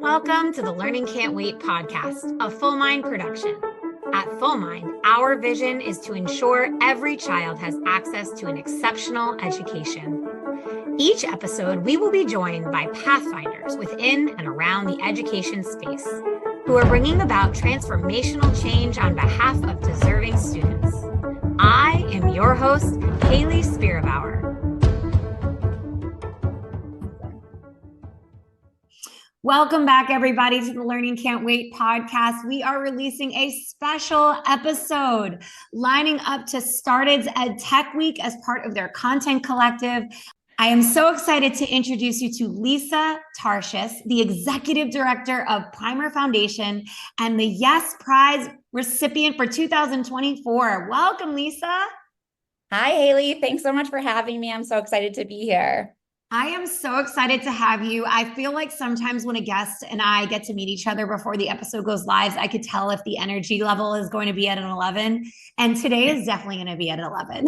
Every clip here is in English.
Welcome to the Learning Can't Wait podcast, a Full Mind production. At Full Mind, our vision is to ensure every child has access to an exceptional education. Each episode, we will be joined by pathfinders within and around the education space who are bringing about transformational change on behalf of deserving students. I am your host, Hayley Spira-Bauer. Welcome back, everybody, to the Learning Can't Wait podcast. We are releasing a special episode lining up to Started's Ed Tech Week as part of their content collective. I am so excited to introduce you to Lisa Tarshis, the Executive Director of Primer Foundation and the Yes Prize recipient for 2024. Welcome, Lisa. Hi, Hayley. Thanks so much for having me. I'm so excited to be here. I am so excited to have you. I feel like sometimes when a guest and I get to meet each other before the episode goes live, I could tell if the energy level is going to be at an 11. And today is definitely going to be at an 11.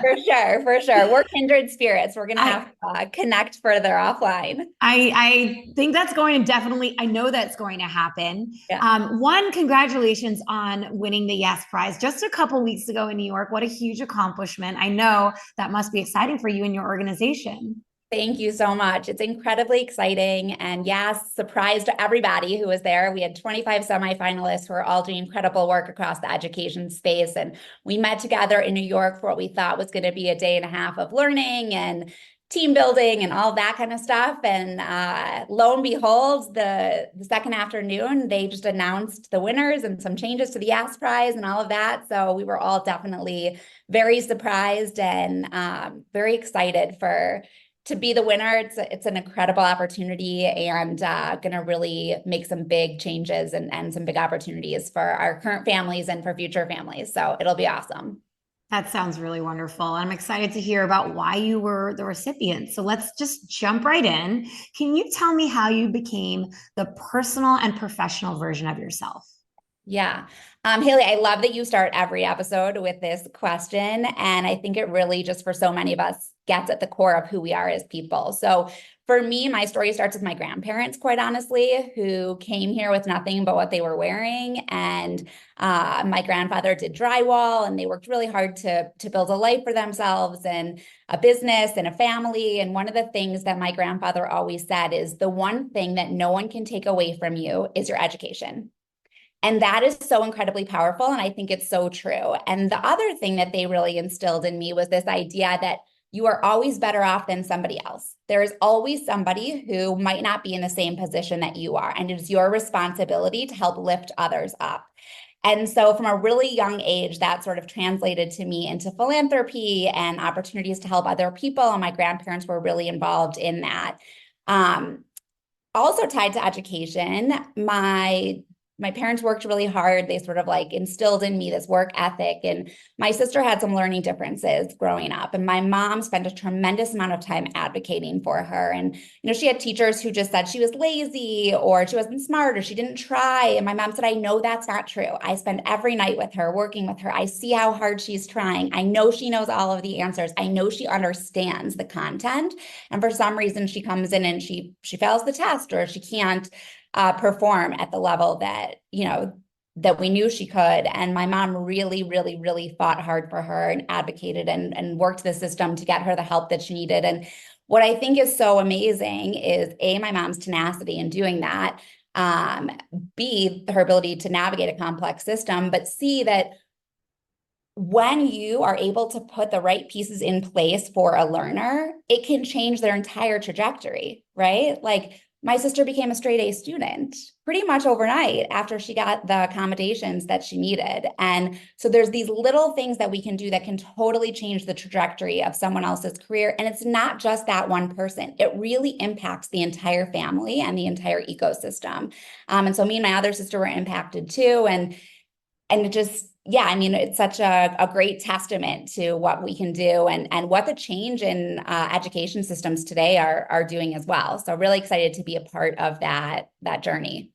For sure. We're kindred spirits. We're going to have to connect further offline. I think that's going to definitely, I know that's going to happen. Yeah. One, congratulations on winning the Yes Prize just a couple weeks ago in New York. What a huge accomplishment. I know that must be exciting for you and your organization. Thank you so much. It's incredibly exciting. And yes, surprise to everybody who was there. We had 25 semifinalists who are all doing incredible work across the education space. And we met together in New York for what we thought was going to be a day and a half of learning and team building and all that kind of stuff. And lo and behold, the second afternoon, they just announced the winners and some changes to the Yes Prize and all of that. So we were all definitely very surprised and very excited to be the winner. It's an incredible opportunity and going to really make some big changes and some big opportunities for our current families and for future families. So it'll be awesome. That sounds really wonderful. I'm excited to hear about why you were the recipient. So let's just jump right in. Can you tell me how you became the personal and professional version of yourself? Yeah. Hayley, I love that you start every episode with this question. And I think it really just for so many of us gets at the core of who we are as people. So for me, my story starts with my grandparents, quite honestly, who came here with nothing but what they were wearing. And my grandfather did drywall and they worked really hard to build a life for themselves and a business and a family. And one of the things that my grandfather always said is the one thing that no one can take away from you is your education. And that is so incredibly powerful. And I think it's so true. And the other thing that they really instilled in me was this idea that you are always better off than somebody else. There is always somebody who might not be in the same position that you are. And it is your responsibility to help lift others up. And so from a really young age, that sort of translated to me into philanthropy and opportunities to help other people. And my grandparents were really involved in that. Also tied to education, my parents worked really hard. They sort of like instilled in me this work ethic. And my sister had some learning differences growing up. And my mom spent a tremendous amount of time advocating for her. And, she had teachers who just said she was lazy or she wasn't smart or she didn't try. And my mom said, I know that's not true. I spend every night with her, working with her. I see how hard she's trying. I know she knows all of the answers. I know she understands the content. And for some reason, she comes in and she fails the test or she can't perform at the level that, that we knew she could. And my mom really, really, really fought hard for her and advocated and worked the system to get her the help that she needed. And what I think is so amazing is A, my mom's tenacity in doing that, B, her ability to navigate a complex system, but C, that when you are able to put the right pieces in place for a learner, it can change their entire trajectory, right? Like, my sister became a straight A student pretty much overnight after she got the accommodations that she needed. And so there's these little things that we can do that can totally change the trajectory of someone else's career. And it's not just that one person. It really impacts the entire family and the entire ecosystem. And so me and my other sister were impacted too. And it just, it's such a great testament to what we can do and what the change in education systems today are doing as well. So really excited to be a part of that journey.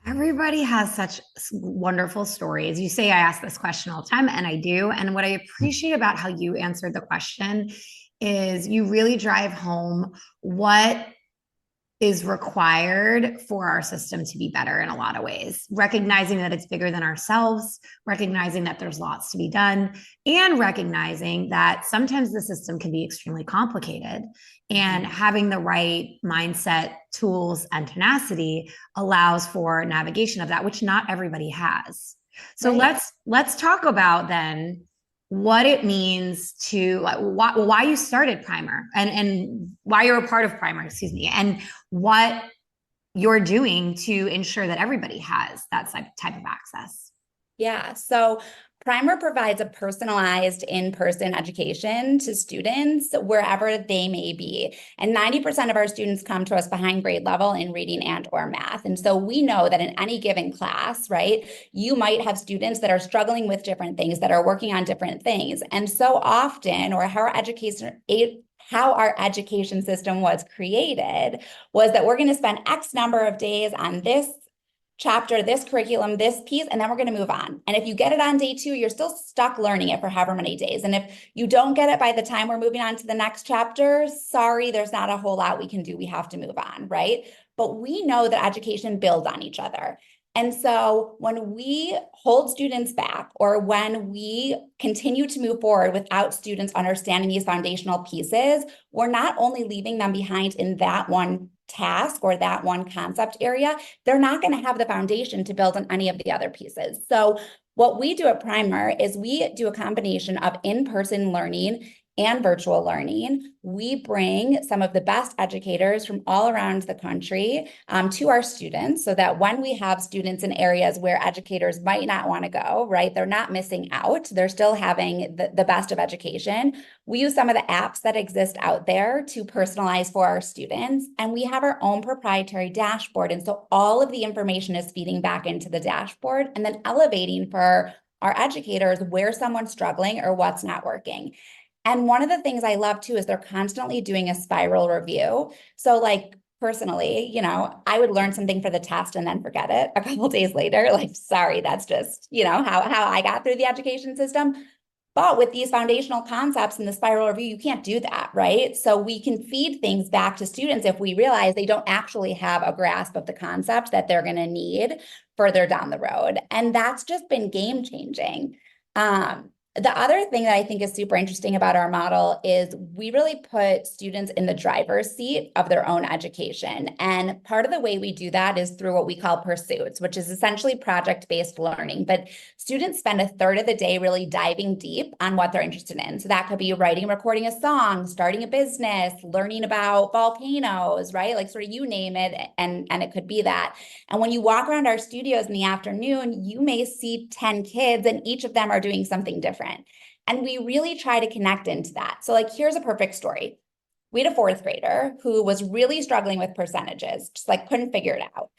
Everybody has such wonderful stories. You say I ask this question all the time, and I do. And what I appreciate about how you answered the question is you really drive home what is required for our system to be better in a lot of ways, recognizing that it's bigger than ourselves, recognizing that there's lots to be done, and recognizing that sometimes the system can be extremely complicated. And having the right mindset, tools, and tenacity allows for navigation of that, which not everybody has. So let's talk about then what it means to why you started Primer and why you're a part of Primer, excuse me, and what you're doing to ensure that everybody has that type of access. Yeah. So Primer provides a personalized in-person education to students wherever they may be. And 90% of our students come to us behind grade level in reading and or math. And so we know that in any given class, right, you might have students that are struggling with different things, that are working on different things. And so often, or how our education system was created was that we're going to spend X number of days on this chapter, this curriculum, this piece, and then we're going to move on. And if you get it on day 2, you're still stuck learning it for however many days. And if you don't get it by the time we're moving on to the next chapter, sorry, there's not a whole lot we can do. We have to move on, right? But we know that education builds on each other. And so when we hold students back, or when we continue to move forward without students understanding these foundational pieces, we're not only leaving them behind in that one task or that one concept area, they're not going to have the foundation to build on any of the other pieces. So what we do at Primer is we do a combination of in-person learning and virtual learning. We bring some of the best educators from all around the country to our students, so that when we have students in areas where educators might not want to go, right, they're not missing out. They're still having the best of education. We use some of the apps that exist out there to personalize for our students. And we have our own proprietary dashboard. And so all of the information is feeding back into the dashboard and then elevating for our educators where someone's struggling or what's not working. And one of the things I love too is they're constantly doing a spiral review. So like personally, I would learn something for the test and then forget it a couple days later. Like, sorry, that's just, how I got through the education system. But with these foundational concepts and the spiral review, you can't do that, right? So we can feed things back to students if we realize they don't actually have a grasp of the concept that they're going to need further down the road. And that's just been game changing. The other thing that I think is super interesting about our model is we really put students in the driver's seat of their own education. And part of the way we do that is through what we call pursuits, which is essentially project-based learning. But students spend a third of the day really diving deep on what they're interested in. So that could be writing and recording a song, starting a business, learning about volcanoes, right? Like sort of you name it, and it could be that. And when you walk around our studios in the afternoon, you may see 10 kids and each of them are doing something different. And we really try to connect into that. So like, here's a perfect story. We had a 4th grader who was really struggling with percentages, just like couldn't figure it out.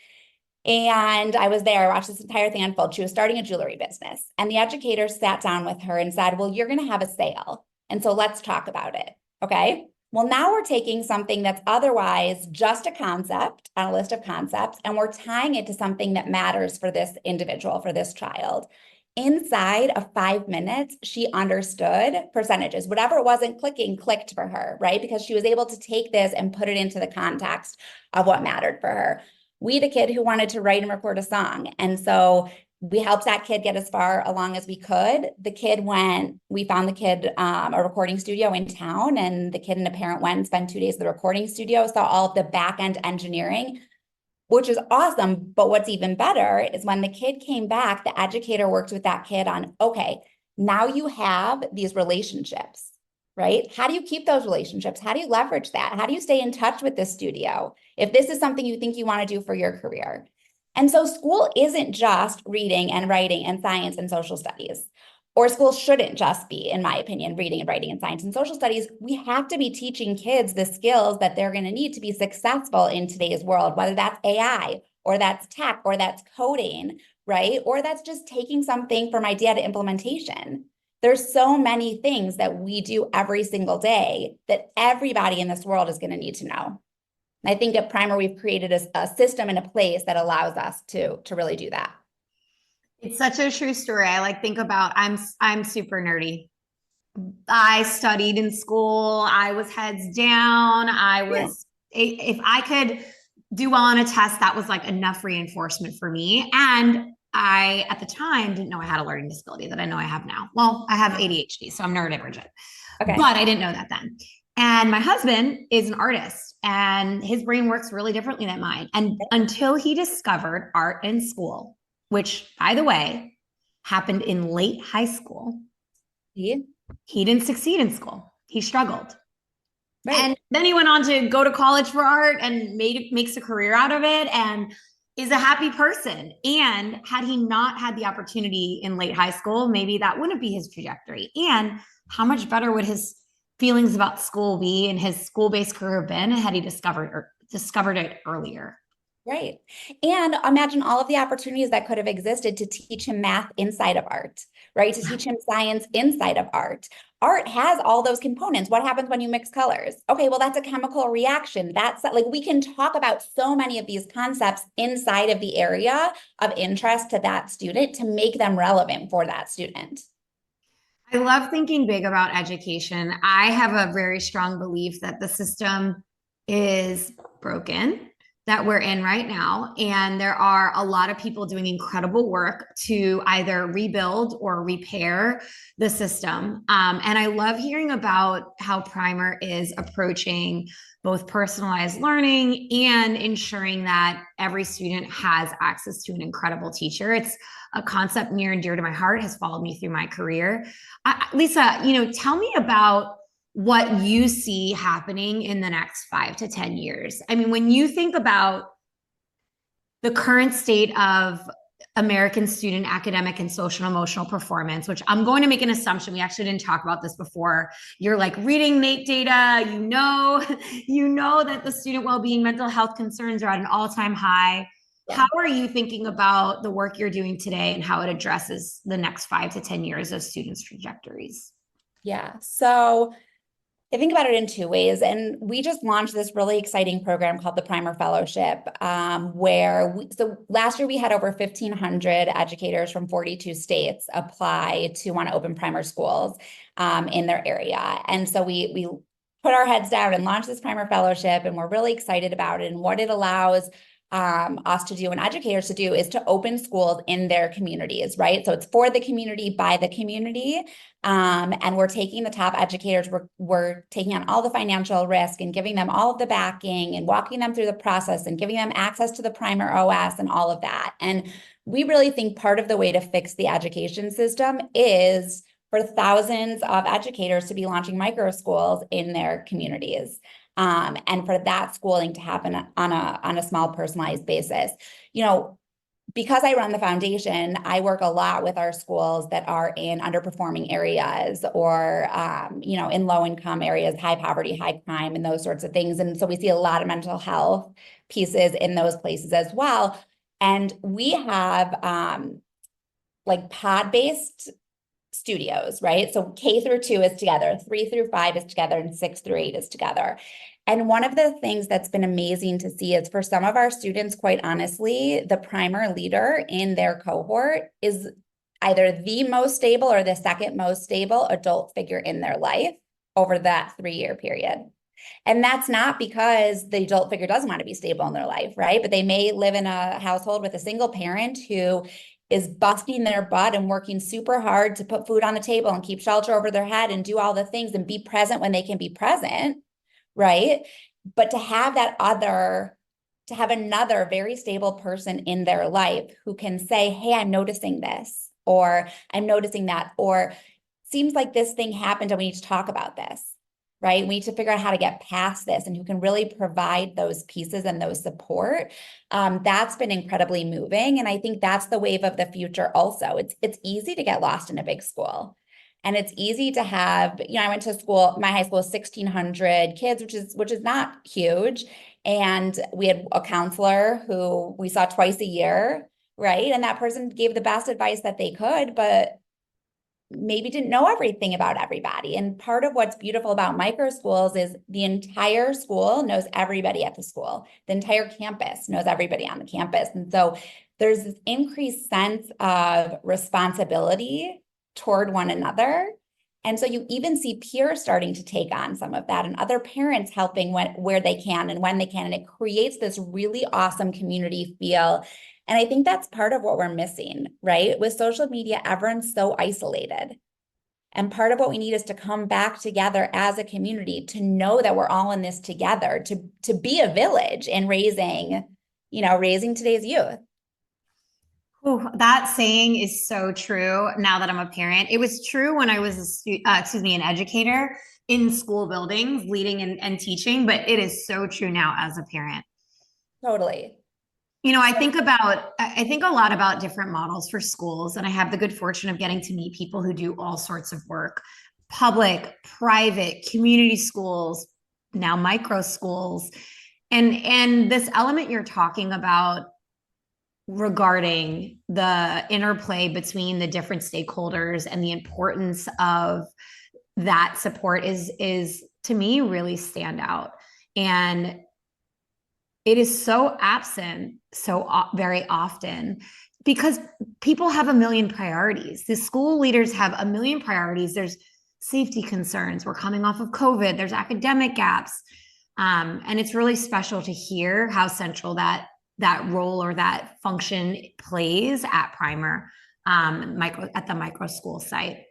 And I was there, I watched this entire thing unfold. She was starting a jewelry business. And the educator sat down with her and said, well, you're going to have a sale. And so let's talk about it. Okay. Well, now we're taking something that's otherwise just a concept on a list of concepts, and we're tying it to something that matters for this individual, for this child. Inside of 5 minutes, she understood percentages. Whatever wasn't clicking clicked for her, right? Because she was able to take this and put it into the context of what mattered for her. We had a kid who wanted to write and record a song. And so we helped that kid get as far along as we could. We found the kid a recording studio in town, and the kid and a parent went and spent 2 days at the recording studio, saw all of the back-end engineering, which is awesome. But what's even better is when the kid came back, the educator worked with that kid on, okay, now you have these relationships, right? How do you keep those relationships? How do you leverage that? How do you stay in touch with this studio if this is something you think you want to do for your career? And so school isn't just reading and writing and science and social studies. Or school shouldn't just be, in my opinion, reading and writing and science and social studies. We have to be teaching kids the skills that they're going to need to be successful in today's world, whether that's AI or that's tech or that's coding, right? Or that's just taking something from idea to implementation. There's so many things that we do every single day that everybody in this world is going to need to know. And I think at Primer, we've created a system and a place that allows us to really do that. It's such a true story. I think about, I'm super nerdy. I studied in school. I was heads down. If I could do well on a test, that was like enough reinforcement for me. And I, at the time, didn't know I had a learning disability that I know I have now. Well, I have ADHD, so I'm neurodivergent, Okay. but I didn't know that then. And my husband is an artist and his brain works really differently than mine. And until he discovered art in school, which, by the way, happened in late high school, Yeah. he didn't succeed in school. He struggled. Right. And then he went on to go to college for art and makes a career out of it and is a happy person. And had he not had the opportunity in late high school, maybe that wouldn't be his trajectory. And how much better would his feelings about school be and his school-based career been had he discovered it earlier? Right. And imagine all of the opportunities that could have existed to teach him math inside of art, right? To teach him science inside of art. Art has all those components. What happens when you mix colors? Okay, well, that's a chemical reaction. That's like, we can talk about so many of these concepts inside of the area of interest to that student to make them relevant for that student. I love thinking big about education. I have a very strong belief that the system is broken that we're in right now. And there are a lot of people doing incredible work to either rebuild or repair the system. And I love hearing about how Primer is approaching both personalized learning and ensuring that every student has access to an incredible teacher. It's a concept near and dear to my heart, has followed me through my career. Lisa, tell me about what you see happening in the next 5 to 10 years. I mean, when you think about the current state of American student academic and social and emotional performance, which I'm going to make an assumption, we actually didn't talk about this before. You're like reading NAEP data, you know that the student well-being mental health concerns are at an all-time high. Yeah. How are you thinking about the work you're doing today and how it addresses the next 5 to 10 years of students' trajectories? Yeah. So I think about it in two ways. And we just launched this really exciting program called the Primer Fellowship, so last year we had over 1,500 educators from 42 states apply to want to open Primer schools in their area. And so we put our heads down and launched this Primer Fellowship, and we're really excited about it. And what it allows us to do and educators to do is to open schools in their communities, right? So it's for the community, by the community. And we're taking the top educators, we're taking on all the financial risk and giving them all of the backing and walking them through the process and giving them access to the Primer OS and all of that. And we really think part of the way to fix the education system is for thousands of educators to be launching micro schools in their communities. And for that schooling to happen on a small personalized basis. Because I run the foundation, I work a lot with our schools that are in underperforming areas or, in low income areas, high poverty, high crime, and those sorts of things. And so we see a lot of mental health pieces in those places as well. And we have like pod-based studios, right? So K through 2 is together, 3 through 5 is together, and 6 through 8 is together. And one of the things that's been amazing to see is for some of our students, quite honestly, the Primer leader in their cohort is either the most stable or the second most stable adult figure in their life over that 3-year period. And that's not because the adult figure doesn't want to be stable in their life, right? But they may live in a household with a single parent who is busting their butt and working super hard to put food on the table and keep shelter over their head and do all the things and be present when they can be present, right? But to have another very stable person in their life who can say, hey, I'm noticing this, or I'm noticing that, or seems like this thing happened and we need to talk about this, right? We need to figure out how to get past this, and who can really provide those pieces and those support. That's been incredibly moving. And I think that's the wave of the future also. It's easy to get lost in a big school. And it's easy to have, I went to school, my high school is 1,600 kids, which is not huge. And we had a counselor who we saw twice a year, right? And that person gave the best advice that they could, but maybe didn't know everything about everybody. And part of what's beautiful about micro schools is the entire school knows everybody at the school. The entire campus knows everybody on the campus. And so there's this increased sense of responsibility toward one another. And so you even see peers starting to take on some of that and other parents helping where they can and when they can. And it creates this really awesome community feel. And I think that's part of what we're missing, right? With social media, everyone's so isolated. And part of what we need is to come back together as a community, to know that we're all in this together, to be a village in raising today's youth. Oh, that saying is so true now that I'm a parent. It was true when I was an educator in school buildings, leading and teaching, but it is so true now as a parent. Totally. I think a lot about different models for schools, and I have the good fortune of getting to meet people who do all sorts of work, public, private, community schools, now micro schools. And this element you're talking about regarding the interplay between the different stakeholders and the importance of that support is to me really stand out. And it is so absent so very often because people have a million priorities. The school leaders have a million priorities. There's safety concerns. We're coming off of COVID. There's academic gaps. And it's really special to hear how central that role or that function plays at Primer, at the micro school site.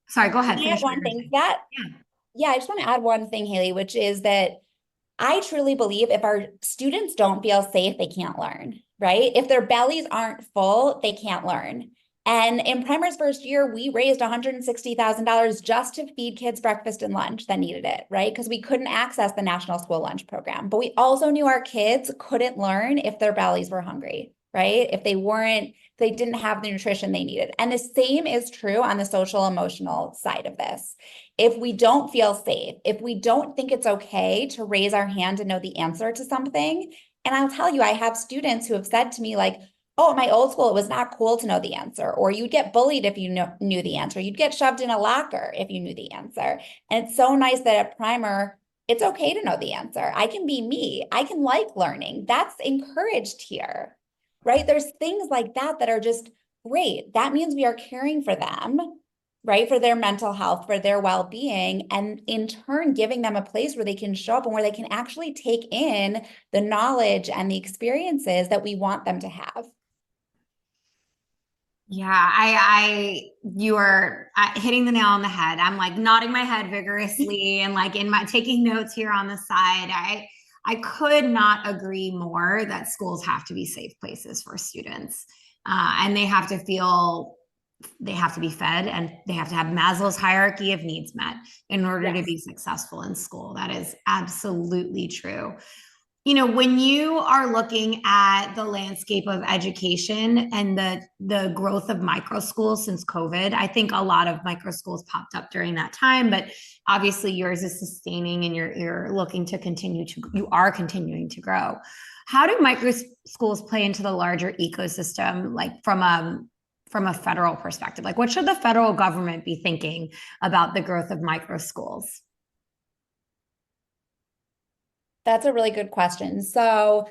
Sorry, go ahead. Finish one thing. Yeah, I just want to add one thing, Hayley, which is that I truly believe if our students don't feel safe, they can't learn, right? If their bellies aren't full, they can't learn. And in Primer's first year, we raised $160,000 just to feed kids breakfast and lunch that needed it, right? Because we couldn't access the National School Lunch Program. But we also knew our kids couldn't learn if their bellies were hungry, right? If they didn't have the nutrition they needed. And the same is true on the social emotional side of this. If we don't feel safe, if we don't think it's okay to raise our hand and know the answer to something, and I'll tell you, I have students who have said to me like, oh, at my old school, it was not cool to know the answer, or you'd get bullied if you knew the answer. You'd get shoved in a locker if you knew the answer. And it's so nice that at Primer, it's okay to know the answer. I can be me. I can like learning. That's encouraged here, right? There's things like that that are just great. That means we are caring for them, right? For their mental health, for their well-being, and in turn, giving them a place where they can show up and where they can actually take in the knowledge and the experiences that we want them to have. Yeah, you are hitting the nail on the head. I'm like nodding my head vigorously and like taking notes here on the side. I could not agree more that schools have to be safe places for students, and they have to be fed, and they have to have Maslow's hierarchy of needs met in order to be successful in school. That is absolutely true. When you are looking at the landscape of education and the growth of micro schools since COVID, I think a lot of micro schools popped up during that time, but obviously yours is sustaining and you're looking to you are continuing to grow. How do micro schools play into the larger ecosystem, like from a federal perspective? Like, what should the federal government be thinking about the growth of micro schools? That's a really good question. So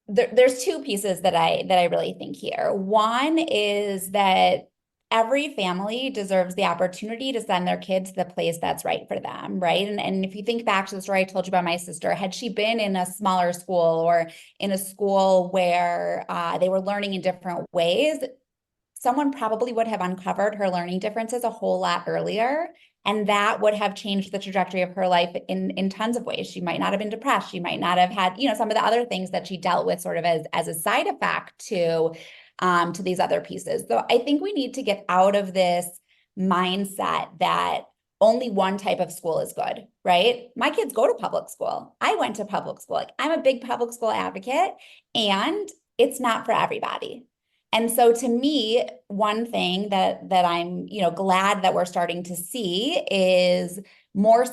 there's two pieces that I really think here. One is that every family deserves the opportunity to send their kid to the place that's right for them, right? And if you think back to the story I told you about my sister, had she been in a smaller school or in a school where they were learning in different ways, someone probably would have uncovered her learning differences a whole lot earlier. And that would have changed the trajectory of her life in tons of ways. She might not have been depressed. She might not have had, some of the other things that she dealt with sort of as a side effect to these other pieces. So I think we need to get out of this mindset that only one type of school is good, right? My kids go to public school. I went to public school. Like, I'm a big public school advocate, and it's not for everybody. And so to me, one thing that I'm, glad that we're starting to see is more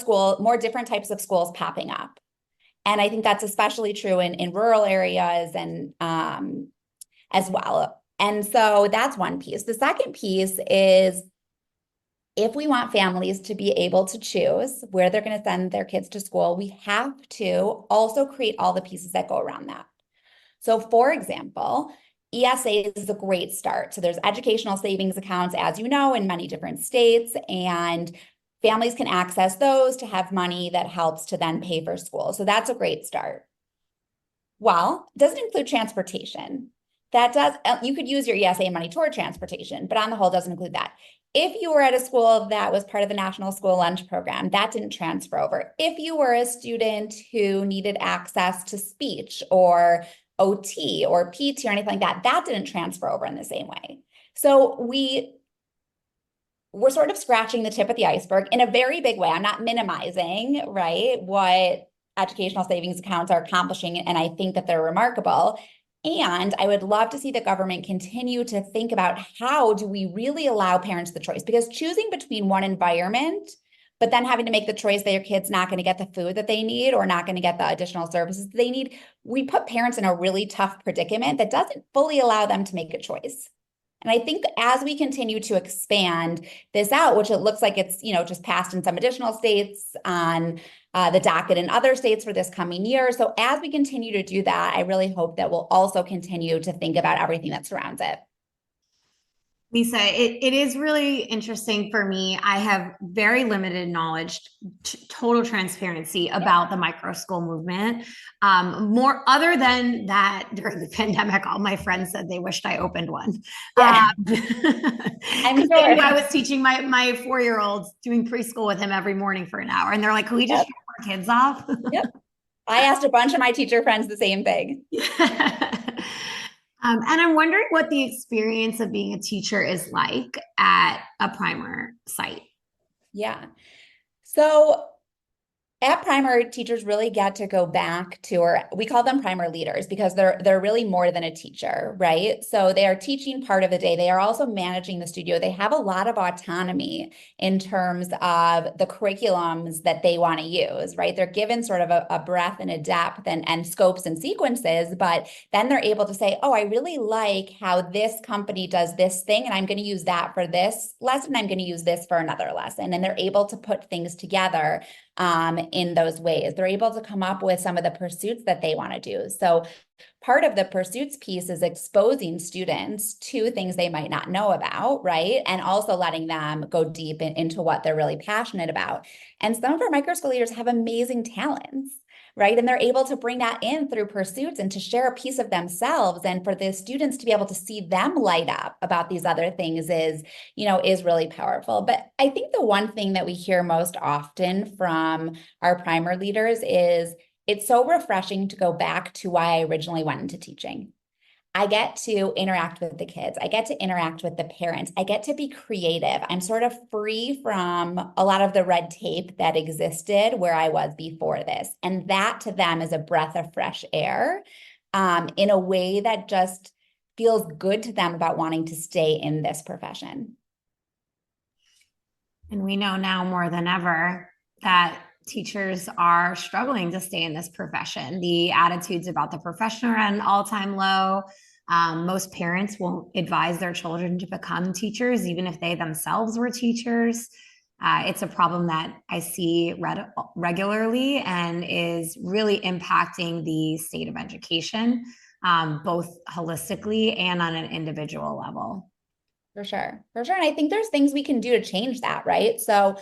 different types of schools popping up. And I think that's especially true in rural areas and as well. And so that's one piece. The second piece is, if we want families to be able to choose where they're going to send their kids to school, we have to also create all the pieces that go around that. So for example, ESA is a great start. So there's educational savings accounts, as you know, in many different states, and families can access those to have money that helps to then pay for school. So that's a great start. Well, it doesn't include transportation. That does, you could use your ESA money toward transportation, but on the whole, doesn't include that. If you were at a school that was part of the National School Lunch Program, that didn't transfer over. If you were a student who needed access to speech or OT or PT or anything like that, that didn't transfer over in the same way. So we're sort of scratching the tip of the iceberg in a very big way. I'm not minimizing, right, what educational savings accounts are accomplishing, and I think that they're remarkable. And I would love to see the government continue to think about how do we really allow parents the choice? Because choosing between one environment, but then having to make the choice that your kid's not going to get the food that they need or not going to get the additional services that they need, we put parents in a really tough predicament that doesn't fully allow them to make a choice. And I think as we continue to expand this out, which it looks like it's, just passed in some additional states on the docket in other states for this coming year. So as we continue to do that, I really hope that we'll also continue to think about everything that surrounds it. Lisa, it is really interesting for me. I have very limited knowledge, total transparency about the micro school movement. More other than that, during the pandemic, all my friends said they wished I opened one. Yeah. I'm sure. They knew I was teaching my 4-year-old, doing preschool with him every morning for an hour. And they're like, can we just drop our kids off? Yep. I asked a bunch of my teacher friends the same thing. And I'm wondering what the experience of being a teacher is like at a primer site. Yeah. So at primer, teachers really get to go back to, or we call them primer leaders because they're really more than a teacher, right? So they are teaching part of the day. They are also managing the studio. They have a lot of autonomy in terms of the curriculums that they want to use, right? They're given sort of a breadth and a depth and scopes and sequences, but then they're able to say, oh, I really like how this company does this thing, and I'm going to use that for this lesson. I'm going to use this for another lesson. And they're able to put things together in those ways. They're able to come up with some of the pursuits that they want to do. So part of the pursuits piece is exposing students to things they might not know about, right? And also letting them go deep into what they're really passionate about. And some of our micro school leaders have amazing talents, right? And they're able to bring that in through pursuits and to share a piece of themselves. And for the students to be able to see them light up about these other things is really powerful. But I think the one thing that we hear most often from our primer leaders is it's so refreshing to go back to why I originally went into teaching. I get to interact with the kids. I get to interact with the parents. I get to be creative. I'm sort of free from a lot of the red tape that existed where I was before this. And that to them is a breath of fresh air in a way that just feels good to them about wanting to stay in this profession. And we know now more than ever that teachers are struggling to stay in this profession. The attitudes about the profession are at an all-time low. Most parents won't advise their children to become teachers, even if they themselves were teachers. It's a problem that I see regularly and is really impacting the state of education, both holistically and on an individual level. For sure. And I think there's things we can do to change that, right? So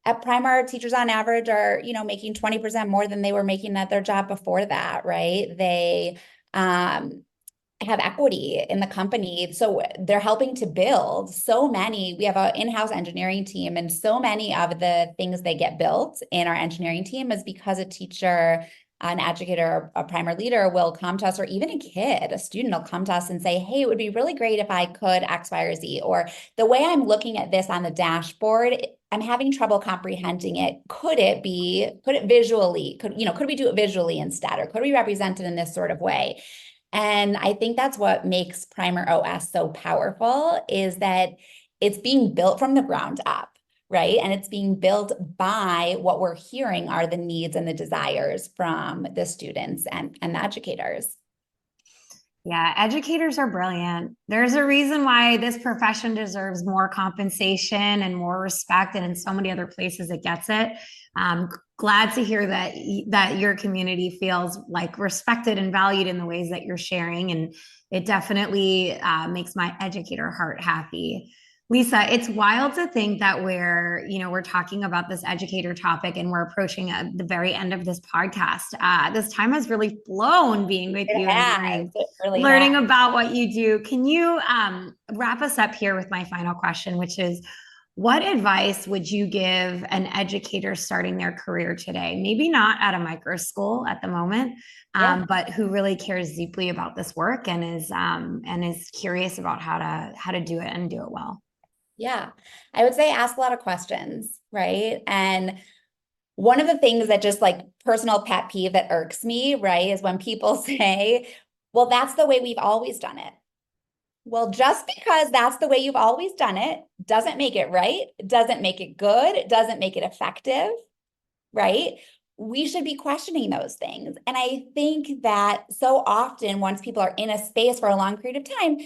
at primer, teachers on average are, making 20% more than they were making at their job before that, right? They have equity in the company. So they're helping to build we have an in-house engineering team, and so many of the things that get built in our engineering team is because a teacher, an educator, a primer leader will come to us, or even a student will come to us and say, hey, it would be really great if I could X, Y, or Z, or the way I'm looking at this on the dashboard, I'm having trouble comprehending it. Could we do it visually instead? Or could we represent it in this sort of way? And I think that's what makes Primer OS so powerful, is that it's being built from the ground up, right? And it's being built by what we're hearing are the needs and the desires from the students and the educators. Yeah, educators are brilliant. There's a reason why this profession deserves more compensation and more respect, and in so many other places it gets it. Glad to hear that your community feels like respected and valued in the ways that you're sharing, and it definitely makes my educator heart happy. Lisa, it's wild to think that we're talking about this educator topic and we're approaching the very end of this podcast. This time has really flown being with you and It really learning has. about what you do. Can you wrap us up here with my final question, which is, what advice would you give an educator starting their career today? Maybe not at a micro school at the moment, Yeah. but who really cares deeply about this work and is curious about how to do it and do it well. Yeah. I would say ask a lot of questions, right? And one of the things that just like personal pet peeve that irks me, right, is when people say, well, that's the way we've always done it. Well, just because that's the way you've always done it doesn't make it right, doesn't make it good, doesn't make it effective, right? We should be questioning those things. And I think that so often, once people are in a space for a long period of time,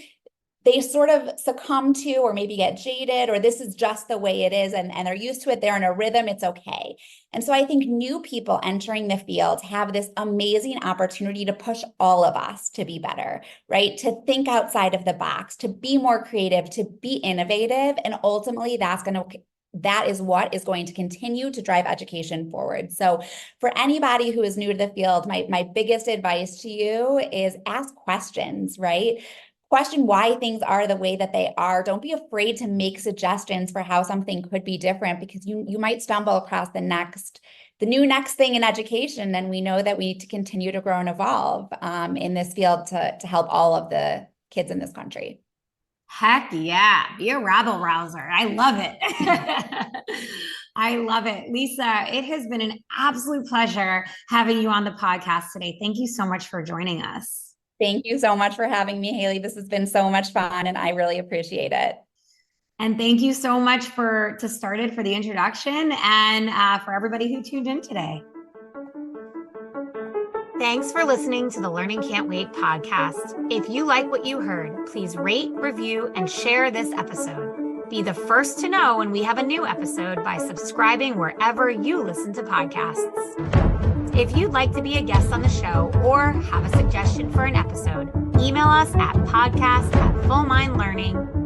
they sort of succumb to or maybe get jaded, or this is just the way it is, and they're used to it, they're in a rhythm, it's okay. And so I think new people entering the field have this amazing opportunity to push all of us to be better, right? To think outside of the box, to be more creative, to be innovative. And ultimately that is what is going to continue to drive education forward. So for anybody who is new to the field, my biggest advice to you is ask questions, right? Question why things are the way that they are. Don't be afraid to make suggestions for how something could be different, because you might stumble across the new next thing in education. And we know that we need to continue to grow and evolve in this field to help all of the kids in this country. Heck yeah, be a rabble rouser. I love it. I love it. Lisa, it has been an absolute pleasure having you on the podcast today. Thank you so much for joining us. Thank you so much for having me, Hayley. This has been so much fun and I really appreciate it. And thank you so much for the introduction and for everybody who tuned in today. Thanks for listening to the Learning Can't Wait podcast. If you like what you heard, please rate, review, and share this episode. Be the first to know when we have a new episode by subscribing wherever you listen to podcasts. If you'd like to be a guest on the show or have a suggestion for an episode, email us at podcast@fullmindlearning.com.